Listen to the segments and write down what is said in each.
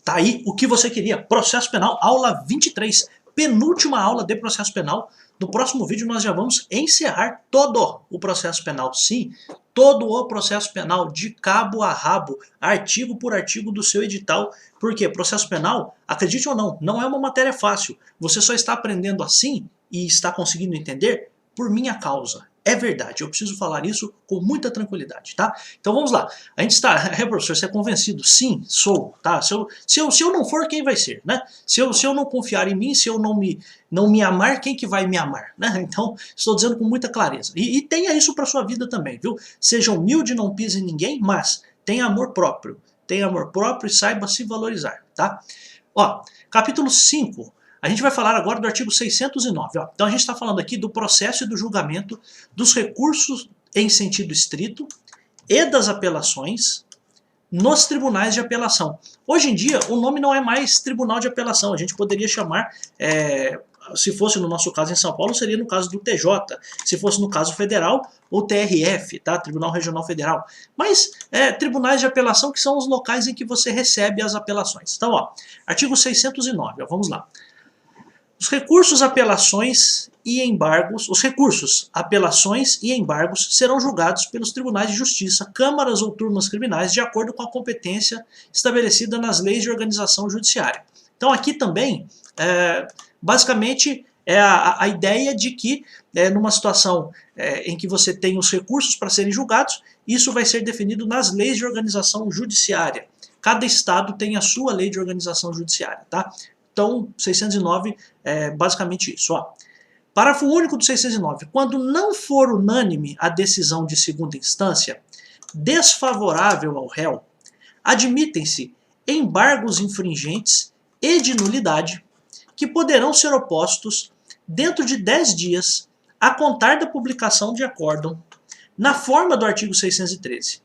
Tá aí o que você queria. Processo penal, aula 23. Penúltima aula de processo penal. No próximo vídeo nós já vamos encerrar todo o processo penal. Sim, todo o processo penal, de cabo a rabo, artigo por artigo do seu edital. Porque processo penal, acredite ou não, não é uma matéria fácil. Você só está aprendendo assim e está conseguindo entender por minha causa. É verdade, eu preciso falar isso com muita tranquilidade, tá? Então vamos lá. A gente está, professor, você é convencido? Sim, sou, tá? Se eu não for, quem vai ser, né? Se eu não confiar em mim, se eu não me amar, quem que vai me amar, né? Então, estou dizendo com muita clareza. E tenha isso para sua vida também, viu? Seja humilde, não pise em ninguém, mas tenha amor próprio. Tenha amor próprio e saiba se valorizar, tá? Ó, capítulo 5. A gente vai falar agora do artigo 609. Ó. Então a gente está falando aqui do processo e do julgamento, dos recursos em sentido estrito e das apelações nos tribunais de apelação. Hoje em dia, o nome não é mais tribunal de apelação, a gente poderia chamar, se fosse no nosso caso em São Paulo, seria no caso do TJ, se fosse no caso federal, o TRF, tá? Tribunal Regional Federal. Mas tribunais de apelação que são os locais em que você recebe as apelações. Então, ó, artigo 609, ó, vamos lá. Os recursos, apelações e embargos, serão julgados pelos tribunais de justiça, câmaras ou turmas criminais, de acordo com a competência estabelecida nas leis de organização judiciária. Então aqui também, basicamente, é a ideia de que numa situação em que você tem os recursos para serem julgados, isso vai ser definido nas leis de organização judiciária. Cada estado tem a sua lei de organização judiciária, tá? Então, 609 é basicamente isso. Ó. Parágrafo único do 609. Quando não for unânime a decisão de segunda instância, desfavorável ao réu, admitem-se embargos infringentes e de nulidade, que poderão ser opostos dentro de 10 dias a contar da publicação de acórdão, na forma do artigo 613.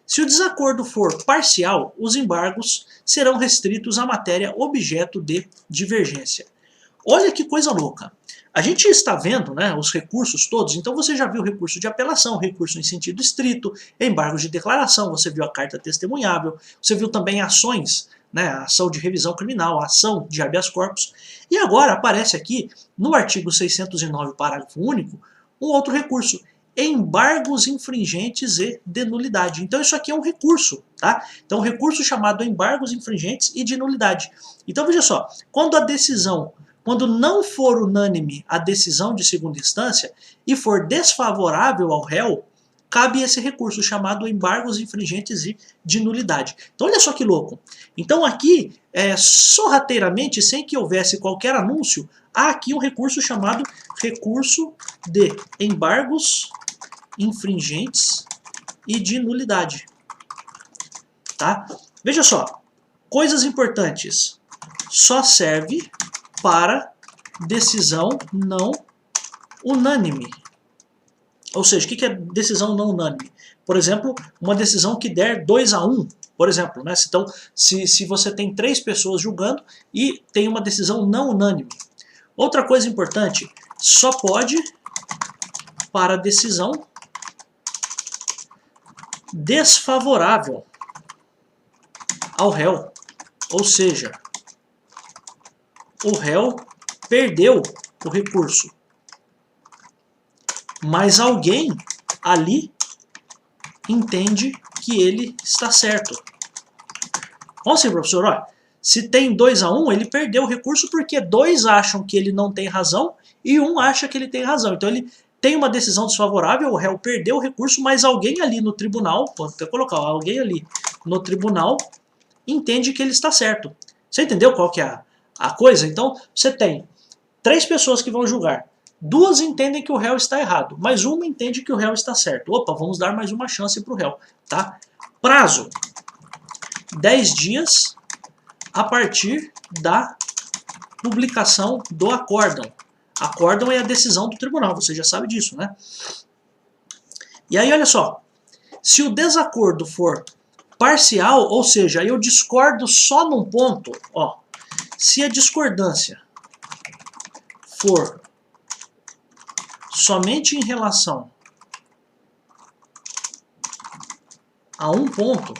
Se o desacordo for parcial, os embargos serão restritos à matéria objeto de divergência. Olha que coisa louca. A gente está vendo, né, os recursos todos, então você já viu recurso de apelação, recurso em sentido estrito, embargos de declaração, você viu a carta testemunhável, você viu também ações, né, a ação de revisão criminal, a ação de habeas corpus, e agora aparece aqui, no artigo 609, parágrafo único, um outro recurso, embargos infringentes e de nulidade. Então isso aqui é um recurso, tá? Então um recurso chamado embargos infringentes e de nulidade. Então veja só, quando não for unânime a decisão de segunda instância e for desfavorável ao réu, cabe esse recurso chamado embargos infringentes e de nulidade. Então olha só que louco. Então aqui, sorrateiramente, sem que houvesse qualquer anúncio, há aqui um recurso chamado recurso de embargos infringentes e de nulidade. Tá? Veja só, coisas importantes. Só serve para decisão não unânime. Ou seja, o que é decisão não unânime? Por exemplo, uma decisão que der 2-1, por exemplo, né? Então, se você tem 3 pessoas julgando e tem uma decisão não unânime. Outra coisa importante, só pode para decisão desfavorável ao réu. Ou seja, o réu perdeu o recurso, mas alguém ali entende que ele está certo. Bom, sim, professor, ó, se tem 2-1, ele perdeu o recurso porque 2 acham que ele não tem razão e 1 acha que ele tem razão. Então ele tem uma decisão desfavorável, o réu perdeu o recurso, mas alguém ali no tribunal, pode até colocar, alguém ali no tribunal entende que ele está certo. Você entendeu qual que é a coisa? Então você tem 3 pessoas que vão julgar. 2 entendem que o réu está errado, mas uma entende que o réu está certo. Opa, vamos dar mais uma chance para o réu. Tá? Prazo: 10 dias a partir da publicação do acórdão. Acórdão é a decisão do tribunal, você já sabe disso, né? E aí, olha só, se o desacordo for parcial, ou seja, eu discordo só num ponto, ó, se a discordância for somente em relação a um ponto,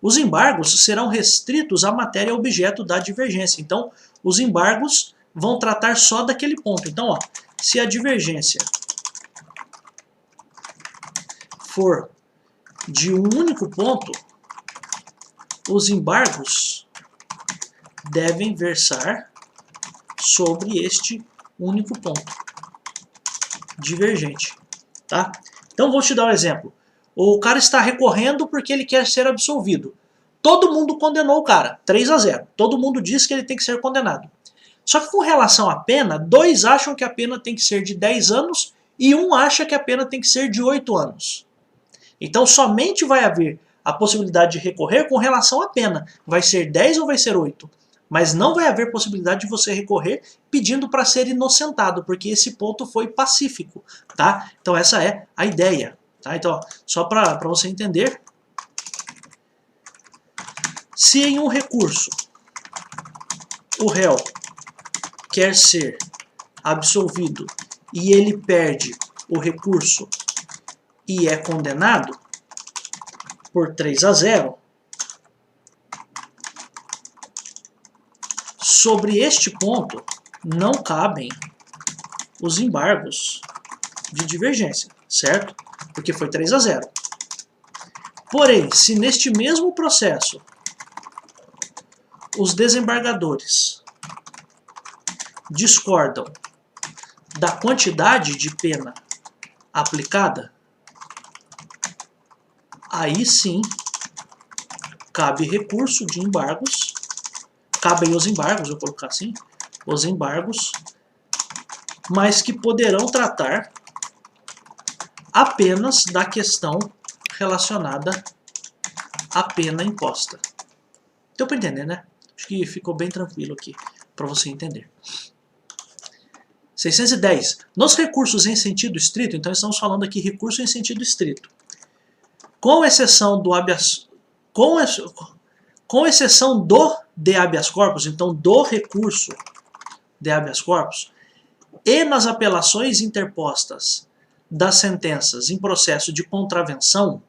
os embargos serão restritos à matéria objeto da divergência. Então, os embargos vão tratar só daquele ponto. Então, ó, se a divergência for de um único ponto, os embargos devem versar sobre este único ponto divergente, tá? Então vou te dar um exemplo. O cara está recorrendo porque ele quer ser absolvido. Todo mundo condenou o cara, 3-0. Todo mundo diz que ele tem que ser condenado. Só que com relação à pena, 2 acham que a pena tem que ser de 10 anos e 1 acha que a pena tem que ser de 8 anos. Então somente vai haver a possibilidade de recorrer com relação à pena. Vai ser 10 ou vai ser 8? Mas não vai haver possibilidade de você recorrer pedindo para ser inocentado, porque esse ponto foi pacífico, tá? Então essa é a ideia, tá? Então, ó, só para você entender, se em um recurso o réu quer ser absolvido e ele perde o recurso e é condenado por 3-0, sobre este ponto não cabem os embargos de divergência, certo? Porque foi 3-0. Porém, se neste mesmo processo os desembargadores discordam da quantidade de pena aplicada, aí sim cabe recurso de embargos, cabem os embargos, vou colocar assim, os embargos, mas que poderão tratar apenas da questão relacionada à pena imposta. Deu para entender, né? Acho que ficou bem tranquilo aqui para você entender. 610. Nos recursos em sentido estrito, então estamos falando aqui recurso em sentido estrito. Com exceção do habeas, com exceção do de habeas corpus, então do recurso de habeas corpus, e nas apelações interpostas das sentenças em processo de contravenção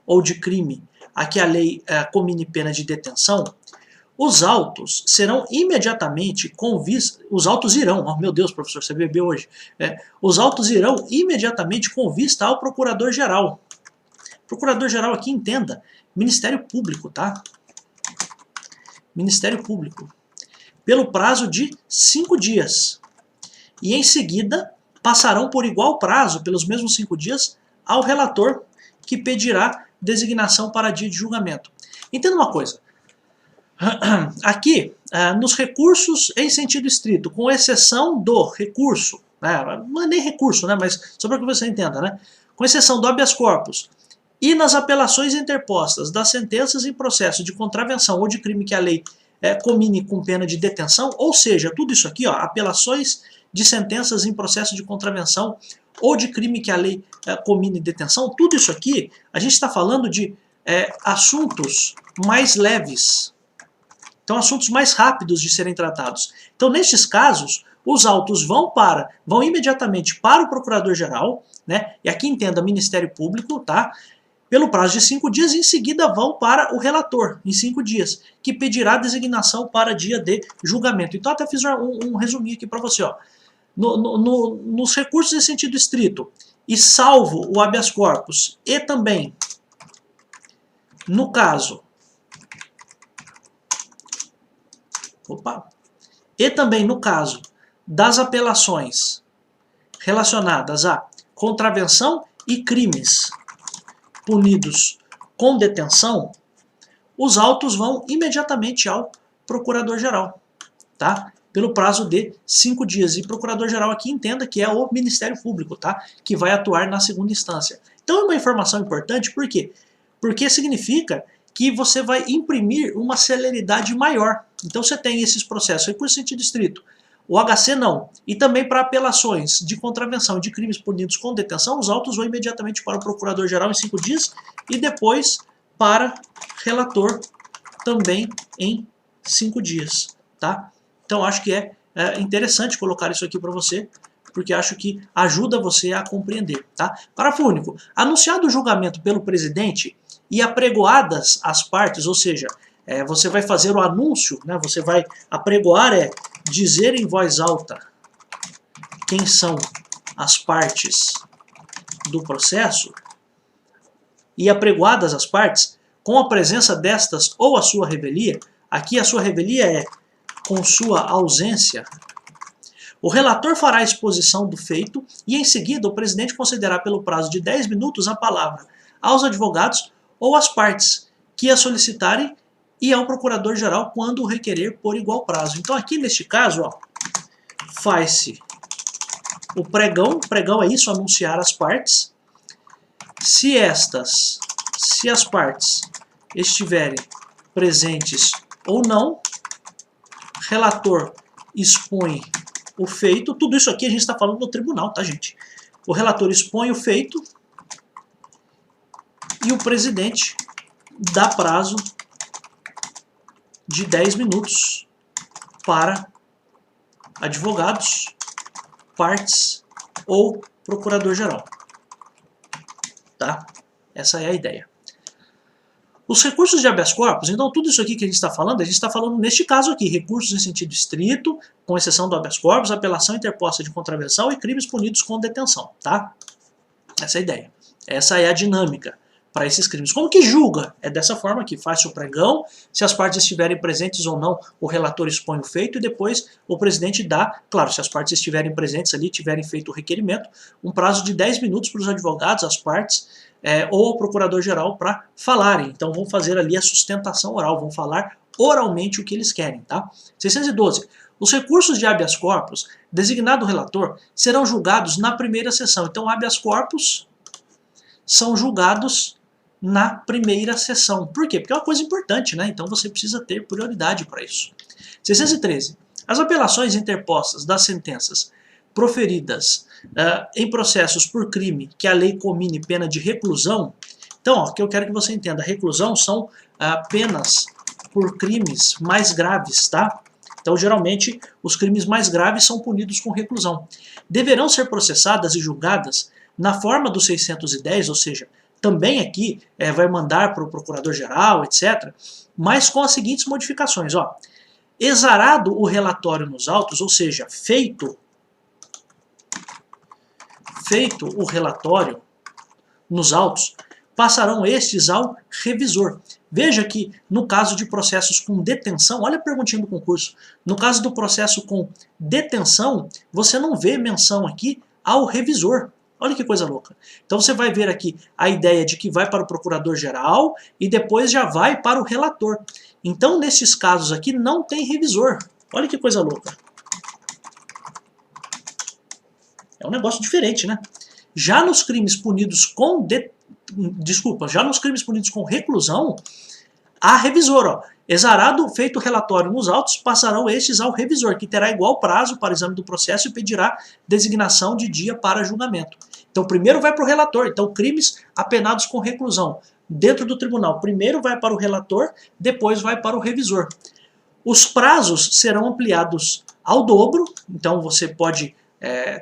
ou de crime a que a lei comine pena de detenção, os autos serão imediatamente com vista... Os autos irão... Oh, meu Deus, professor, você bebeu hoje. Os autos irão imediatamente com vista ao Procurador-Geral. Procurador-Geral aqui, entenda, Ministério Público, tá? Ministério Público. Pelo prazo de 5 dias. E em seguida passarão por igual prazo, pelos mesmos 5 dias, ao relator, que pedirá designação para dia de julgamento. Entenda uma coisa. Aqui, nos recursos em sentido estrito, com exceção do recurso, não é nem recurso, né, mas só para que você entenda, né, com exceção do habeas corpus, e nas apelações interpostas das sentenças em processo de contravenção ou de crime que a lei comine com pena de detenção, ou seja, tudo isso aqui, ó, apelações de sentenças em processo de contravenção ou de crime que a lei comine detenção, tudo isso aqui, a gente está falando de assuntos mais leves. Então, assuntos mais rápidos de serem tratados. Então, nestes casos, os autos vão imediatamente para o Procurador-Geral, né? E aqui entenda Ministério Público, tá? Pelo prazo de 5 dias, e em seguida vão para o relator, em 5 dias, que pedirá designação para dia de julgamento. Então, até fiz um resuminho aqui para você, ó. Nos recursos em sentido estrito, e salvo o habeas corpus, e também, no caso... E também no caso das apelações relacionadas a contravenção e crimes punidos com detenção, os autos vão imediatamente ao Procurador-Geral, tá? Pelo prazo de 5 dias. E Procurador-Geral aqui entenda que é o Ministério Público, tá? Que vai atuar na segunda instância. Então é uma informação importante, por quê? Porque significa que você vai imprimir uma celeridade maior. Então você tem esses processos, recurso em sentido estrito, o HC não. E também para apelações de contravenção de crimes punidos com detenção, os autos vão imediatamente para o Procurador-Geral em 5 dias e depois para relator também em 5 dias. Tá? Então acho que é interessante colocar isso aqui para você porque acho que ajuda você a compreender. Tá? Parágrafo único. Anunciado o julgamento pelo presidente e apregoadas as partes, ou seja, você vai fazer o anúncio, né, você vai apregoar, dizer em voz alta quem são as partes do processo, e apregoadas as partes, com a presença destas ou a sua revelia, aqui a sua revelia é com sua ausência, o relator fará a exposição do feito e em seguida o presidente concederá pelo prazo de 10 minutos a palavra aos advogados ou às partes que a solicitarem e ao procurador-geral quando o requerer por igual prazo. Então aqui neste caso, faz-se o pregão é isso, anunciar as partes. Se as partes estiverem presentes ou não, relator expõe o feito. Tudo isso aqui a gente está falando no tribunal, tá, gente? O relator expõe o feito e o presidente dá prazo de 10 minutos para advogados, partes ou procurador-geral. Tá? Essa é a ideia. Os recursos de habeas corpus, então tudo isso aqui que a gente está falando neste caso aqui, recursos em sentido estrito, com exceção do habeas corpus, apelação interposta de contravenção e crimes punidos com detenção, tá? Essa é a ideia. Essa é a dinâmica para esses crimes. Como que julga? É dessa forma aqui, faz o pregão, se as partes estiverem presentes ou não, o relator expõe o feito e depois o presidente dá, claro, se as partes estiverem presentes ali, tiverem feito o requerimento, um prazo de 10 minutos para os advogados, as partes, ou ao procurador-geral para falarem. Então vão fazer ali a sustentação oral, vão falar oralmente o que eles querem, tá? 612. Os recursos de habeas corpus, designado o relator, serão julgados na primeira sessão. Então habeas corpus são julgados na primeira sessão. Por quê? Porque é uma coisa importante, né? Então você precisa ter prioridade para isso. 613. As apelações interpostas das sentenças proferidas em processos por crime que a lei comine pena de reclusão. Então, o que eu quero que você entenda, reclusão são penas por crimes mais graves, tá? Então, geralmente, os crimes mais graves são punidos com reclusão. Deverão ser processadas e julgadas na forma do 610, ou seja, também aqui vai mandar para o procurador-geral, etc., mas com as seguintes modificações. Exarado o relatório nos autos, ou seja, feito o relatório nos autos, passarão estes ao revisor. Veja que no caso de processos com detenção, olha a perguntinha do concurso, no caso do processo com detenção, você não vê menção aqui ao revisor. Olha que coisa louca. Então você vai ver aqui a ideia de que vai para o procurador-geral e depois já vai para o relator. Então nesses casos aqui não tem revisor. Olha que coisa louca. É um negócio diferente, né? Já nos crimes punidos com já nos crimes punidos com reclusão, há revisor, Exarado feito o relatório nos autos, passarão estes ao revisor, que terá igual prazo para exame do processo e pedirá designação de dia para julgamento. Então primeiro vai para o relator, então crimes apenados com reclusão dentro do tribunal, primeiro vai para o relator, depois vai para o revisor. Os prazos serão ampliados ao dobro, então você pode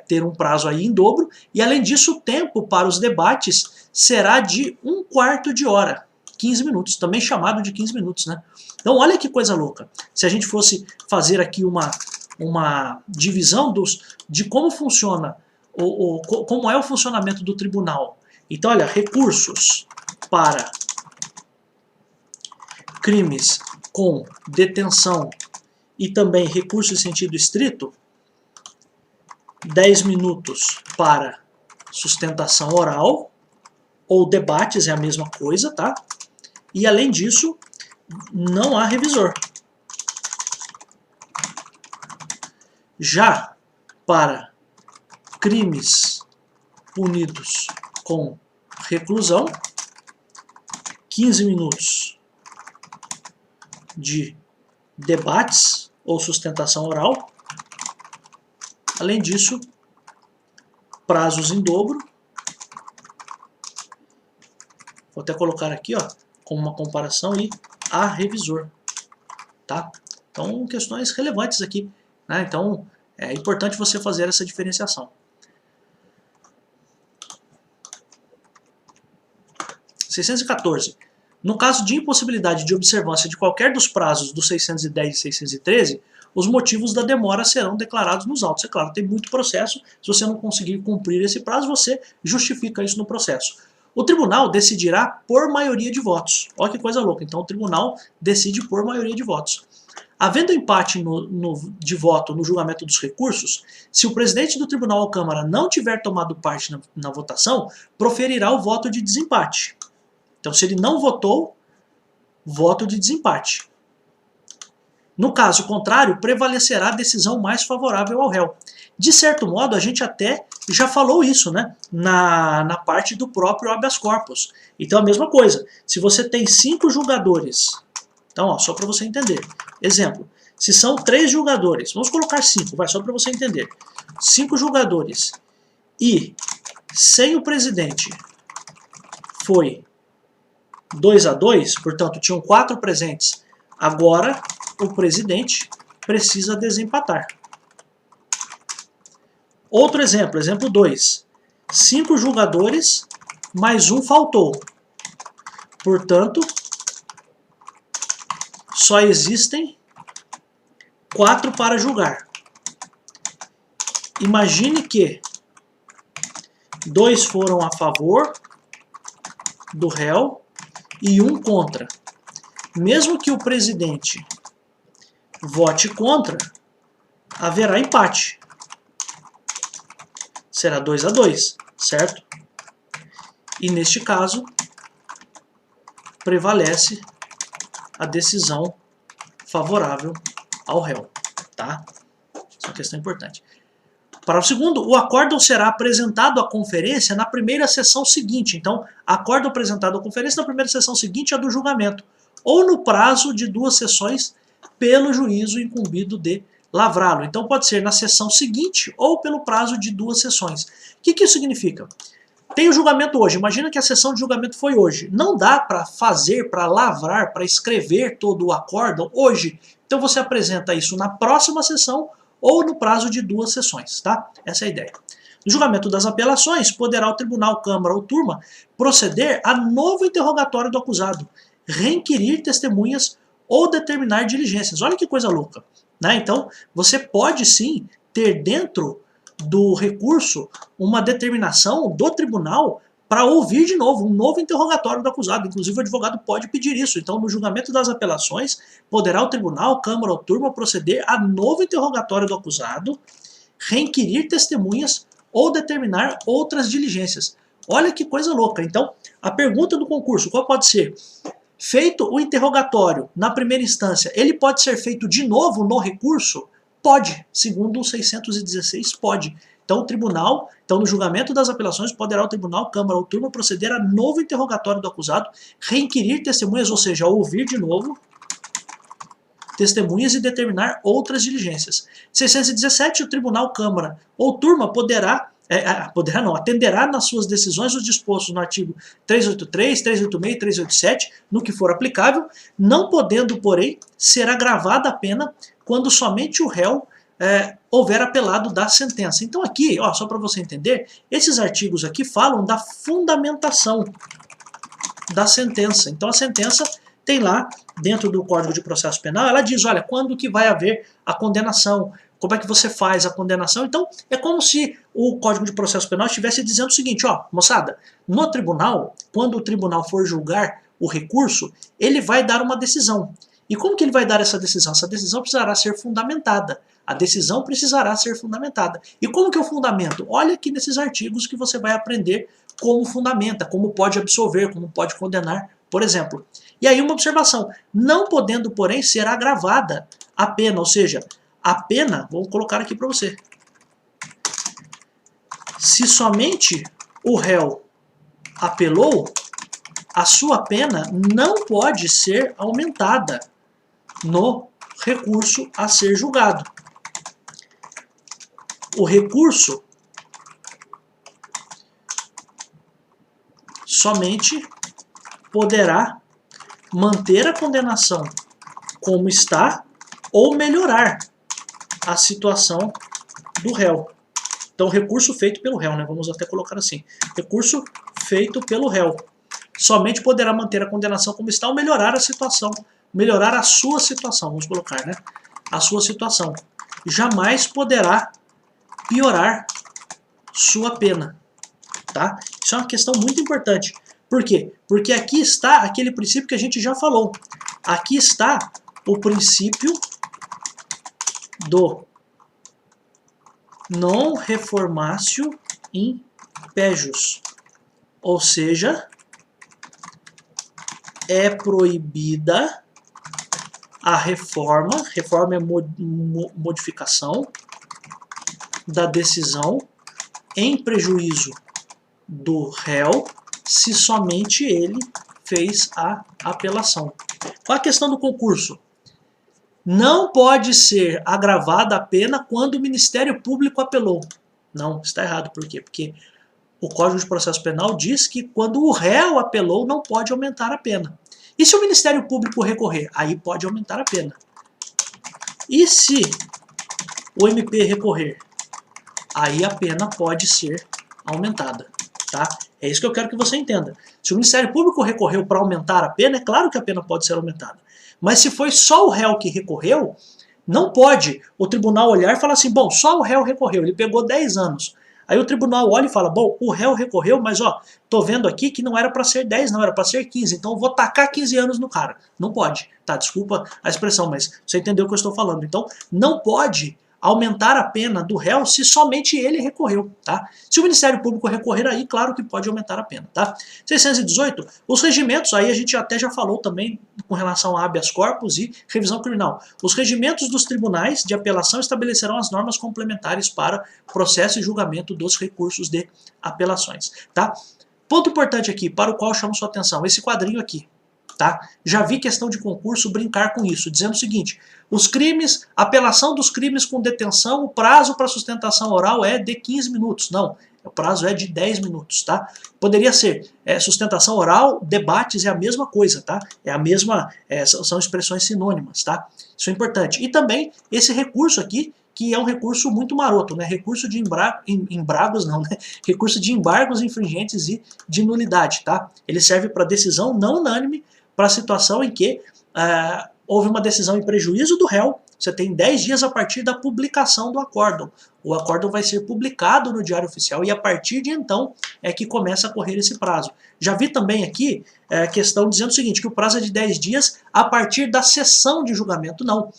ter um prazo aí em dobro, e além disso o tempo para os debates será de 1/4 de hora, 15 minutos, também chamado de 15 minutos, né? Então olha que coisa louca, se a gente fosse fazer aqui uma divisão de como funciona, como é o funcionamento do tribunal. Então olha, recursos para crimes com detenção e também recurso em sentido estrito, 10 minutos para sustentação oral, ou debates, é a mesma coisa, tá? E além disso, não há revisor. Já para crimes punidos com reclusão, 15 minutos de debates ou sustentação oral. Além disso, prazos em dobro. Vou até colocar aqui, como uma comparação, e a revisor. Tá? Então, questões relevantes aqui, né? Então, é importante você fazer essa diferenciação. 614. No caso de impossibilidade de observância de qualquer dos prazos dos 610 e 613, os motivos da demora serão declarados nos autos. É claro, tem muito processo, se você não conseguir cumprir esse prazo, você justifica isso no processo. O tribunal decidirá por maioria de votos. Olha que coisa louca, então o tribunal decide por maioria de votos. Havendo empate de voto no julgamento dos recursos, se o presidente do tribunal ou Câmara não tiver tomado parte na votação, proferirá o voto de desempate. Então, se ele não votou, voto de desempate. No caso contrário, prevalecerá a decisão mais favorável ao réu. De certo modo, a gente até já falou isso, né? Na parte do próprio habeas corpus. Então, a mesma coisa. Se você tem 5 julgadores, então, ó, só para você entender. Exemplo, se são 3 julgadores, vamos colocar 5, vai, só para você entender. 5 julgadores e sem o presidente foi 2-2, portanto, tinham 4 presentes. Agora, o presidente precisa desempatar. Outro exemplo, exemplo 2. 5 julgadores, mais 1 faltou. Portanto, só existem 4 para julgar. Imagine que 2 foram a favor do réu e 1 contra. Mesmo que o presidente vote contra, haverá empate. Será 2-2, certo? E neste caso, prevalece a decisão favorável ao réu, tá? Essa é uma questão importante. Parágrafo segundo, o acórdão será apresentado à conferência na primeira sessão seguinte. Então, acórdão apresentado à conferência na primeira sessão seguinte à do julgamento, ou no prazo de 2 sessões pelo juízo incumbido de lavrá-lo. Então, pode ser na sessão seguinte ou pelo prazo de 2 sessões. O que isso significa? Tem o julgamento hoje, imagina que a sessão de julgamento foi hoje. Não dá para fazer, para lavrar, para escrever todo o acórdão hoje. Então você apresenta isso na próxima sessão ou no prazo de 2 sessões, tá? Essa é a ideia. No julgamento das apelações, poderá o tribunal, Câmara ou turma proceder a novo interrogatório do acusado, requerir testemunhas ou determinar diligências. Olha que coisa louca, né? Então, você pode sim ter dentro do recurso uma determinação do tribunal para ouvir de novo, um novo interrogatório do acusado. Inclusive o advogado pode pedir isso. Então, no julgamento das apelações, poderá o tribunal, Câmara ou turma proceder a novo interrogatório do acusado, requerir testemunhas ou determinar outras diligências. Olha que coisa louca. Então, a pergunta do concurso, qual pode ser? Feito o interrogatório na primeira instância, ele pode ser feito de novo no recurso? Pode, segundo o 616, pode. Então o tribunal, no julgamento das apelações, poderá o tribunal, Câmara ou turma proceder a novo interrogatório do acusado, requerir testemunhas, ou seja, ouvir de novo testemunhas e determinar outras diligências. 617, o tribunal, Câmara ou turma atenderá nas suas decisões os dispostos no artigo 383, 386 e 387, no que for aplicável, não podendo, porém, ser agravada a pena quando somente o réu houver apelado da sentença. Então aqui, ó, só para você entender, esses artigos aqui falam da fundamentação da sentença. Então a sentença tem lá, dentro do Código de Processo Penal, ela diz, olha, quando que vai haver a condenação, como é que você faz a condenação. Então é como se o Código de Processo Penal estivesse dizendo o seguinte, ó, moçada, no tribunal, quando o tribunal for julgar o recurso, ele vai dar uma decisão. E como que ele vai dar essa decisão? Essa decisão precisará ser fundamentada. A decisão precisará ser fundamentada. E como que eu fundamento? Olha aqui nesses artigos que você vai aprender como fundamenta, como pode absolver, como pode condenar, por exemplo. E aí uma observação, não podendo, porém, ser agravada a pena, ou seja, a pena, vou colocar aqui para você, se somente o réu apelou, a sua pena não pode ser aumentada no recurso a ser julgado. O recurso somente poderá manter a condenação como está ou melhorar a situação do réu. Então, recurso feito pelo réu, né? Vamos até colocar assim. Recurso feito pelo réu. somente poderá manter a condenação como está ou melhorar a situação, melhorar a sua situação, vamos colocar, né? A sua situação. Jamais poderá piorar sua pena, tá? Isso é uma questão muito importante. Por quê? Porque aqui está aquele princípio que a gente já falou. Aqui está o princípio do non reformatio in pejus, ou seja, é proibida a reforma é modificação da decisão em prejuízo do réu se somente ele fez a apelação. Qual a questão do concurso? Não pode ser agravada a pena quando o Ministério Público apelou. Não, está errado. Por quê? Porque o Código de Processo Penal diz que quando o réu apelou, não pode aumentar a pena. E se o Ministério Público recorrer? Aí pode aumentar a pena. E se o MP recorrer? Aí a pena pode ser aumentada. Tá? É isso que eu quero que você entenda. Se o Ministério Público recorreu para aumentar a pena, é claro que a pena pode ser aumentada. Mas se foi só o réu que recorreu, não pode o tribunal olhar e falar assim, bom, só o réu recorreu, ele pegou 10 anos. Aí o tribunal olha e fala, bom, o réu recorreu, mas ó, tô vendo aqui que não era para ser 10, não, era para ser 15, então eu vou tacar 15 anos no cara. Não pode, tá? Desculpa a expressão, mas você entendeu o que eu estou falando. Então, não pode aumentar a pena do réu se somente ele recorreu, tá? Se o Ministério Público recorrer aí, claro que pode aumentar a pena, tá? 618, os regimentos, aí a gente até já falou também com relação a habeas corpus e revisão criminal. Os regimentos dos tribunais de apelação estabelecerão as normas complementares para processo e julgamento dos recursos de apelações, tá? Ponto importante aqui, para o qual eu chamo sua atenção, esse quadrinho aqui. Tá? Já vi questão de concurso brincar com isso, dizendo o seguinte, os crimes, apelação dos crimes com detenção, o prazo para sustentação oral é de 15 minutos. Não, o prazo é de 10 minutos, tá? Poderia ser sustentação oral, debates é a mesma coisa, tá? É a mesma, são expressões sinônimas, tá? Isso é importante. E também esse recurso aqui, que é um recurso muito maroto, né? Recurso de embargos, não, né? Recurso de embargos infringentes e de nulidade, tá? Ele serve para decisão não unânime, para a situação em que houve uma decisão em prejuízo do réu, você tem 10 dias a partir da publicação do acórdão. O acórdão vai ser publicado no Diário Oficial e a partir de então é que começa a correr esse prazo. Já vi também aqui a questão dizendo o seguinte, que o prazo é de 10 dias a partir da sessão de julgamento. Não.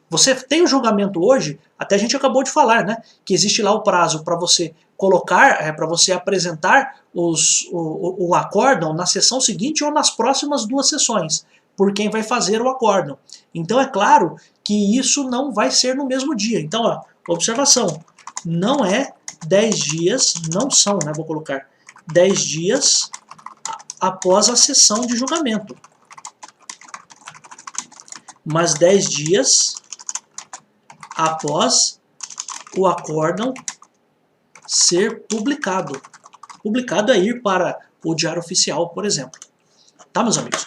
Você tem o julgamento hoje, até a gente acabou de falar, né, que existe lá o prazo para você colocar, para você apresentar o acórdão na sessão seguinte ou nas próximas 2 sessões, por quem vai fazer o acórdão. Então é claro que isso não vai ser no mesmo dia. Então, ó, observação, não é 10 dias, não são, né, vou colocar 10 dias após a sessão de julgamento, mas 10 dias após o acórdão ser publicado. Publicado é ir para o Diário Oficial, por exemplo. Tá, meus amigos?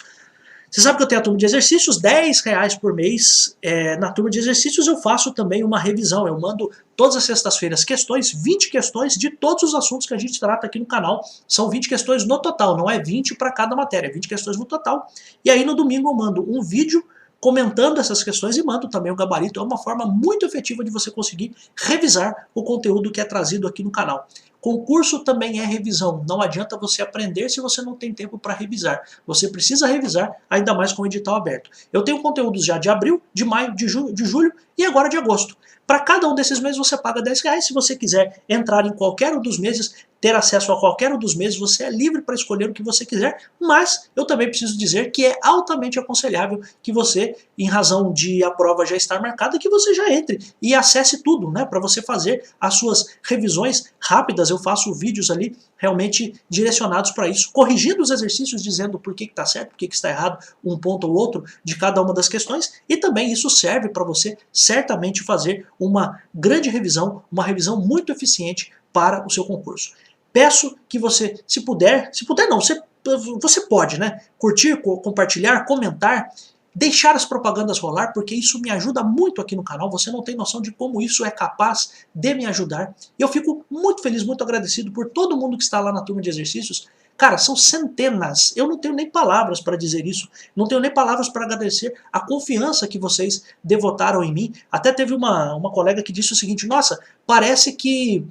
Você sabe que eu tenho a turma de exercícios, R$10 por mês. Na turma de exercícios eu faço também uma revisão. Eu mando todas as sextas-feiras questões, 20 questões de todos os assuntos que a gente trata aqui no canal. São 20 questões no total, não é 20 para cada matéria, é 20 questões no total. E aí no domingo eu mando um vídeo comentando essas questões e mando também o gabarito. É uma forma muito efetiva de você conseguir revisar o conteúdo que é trazido aqui no canal. Concurso também é revisão. Não adianta você aprender se você não tem tempo para revisar. Você precisa revisar, ainda mais com o edital aberto. Eu tenho conteúdos já de abril, de maio, de julho e agora de agosto. Para cada um desses meses você paga R$10. Se você quiser entrar em qualquer um dos meses, ter acesso a qualquer um dos meses, você é livre para escolher o que você quiser, mas eu também preciso dizer que é altamente aconselhável que você, em razão de a prova já estar marcada, que você já entre e acesse tudo, né, para você fazer as suas revisões rápidas. Eu faço vídeos ali realmente direcionados para isso, corrigindo os exercícios, dizendo por que está certo, por que está errado um ponto ou outro de cada uma das questões, e também isso serve para você certamente fazer uma grande revisão, uma revisão muito eficiente para o seu concurso. Peço que você, se puder não, você pode, né, curtir, compartilhar, comentar, deixar as propagandas rolar, porque isso me ajuda muito aqui no canal. Você não tem noção de como isso é capaz de me ajudar. Eu fico muito feliz, muito agradecido por todo mundo que está lá na turma de exercícios. Cara, são centenas. Eu não tenho nem palavras para dizer isso. Não tenho nem palavras para agradecer a confiança que vocês devotaram em mim. Até teve uma colega que disse o seguinte: nossa, parece que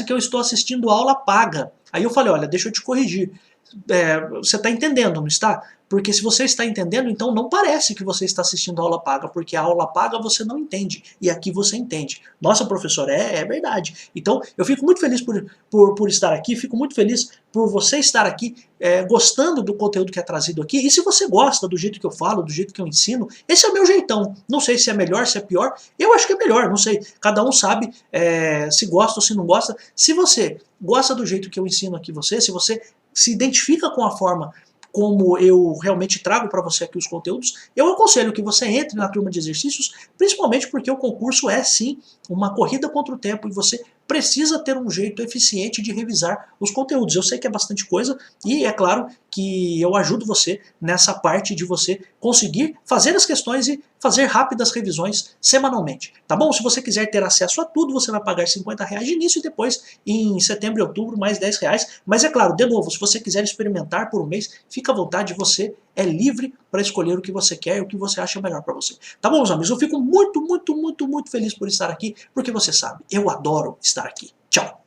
eu estou assistindo aula paga. Aí eu falei: olha, deixa eu te corrigir. Você está entendendo, não está? Porque se você está entendendo, então não parece que você está assistindo a aula paga, porque a aula paga você não entende, e aqui você entende. Nossa, professor, é verdade. Então, eu fico muito feliz por estar aqui, fico muito feliz por você estar aqui, gostando do conteúdo que é trazido aqui, e se você gosta do jeito que eu falo, do jeito que eu ensino, esse é o meu jeitão. Não sei se é melhor, se é pior, eu acho que é melhor, não sei. Cada um sabe se gosta ou se não gosta. Se você gosta do jeito que eu ensino aqui se você se identifica com a forma como eu realmente trago para você aqui os conteúdos, eu aconselho que você entre na turma de exercícios, principalmente porque o concurso é sim uma corrida contra o tempo e você precisa ter um jeito eficiente de revisar os conteúdos. Eu sei que é bastante coisa e é claro que eu ajudo você nessa parte de você conseguir fazer as questões e fazer rápidas revisões semanalmente, tá bom? Se você quiser ter acesso a tudo, você vai pagar R$50 de início e depois em setembro e outubro mais R$10. Mas é claro, de novo, se você quiser experimentar por um mês, fica à vontade, você é livre para escolher o que você quer e o que você acha melhor para você. Tá bom, meus amigos? Eu fico muito feliz por estar aqui, porque você sabe, eu adoro estar aqui. Tchau!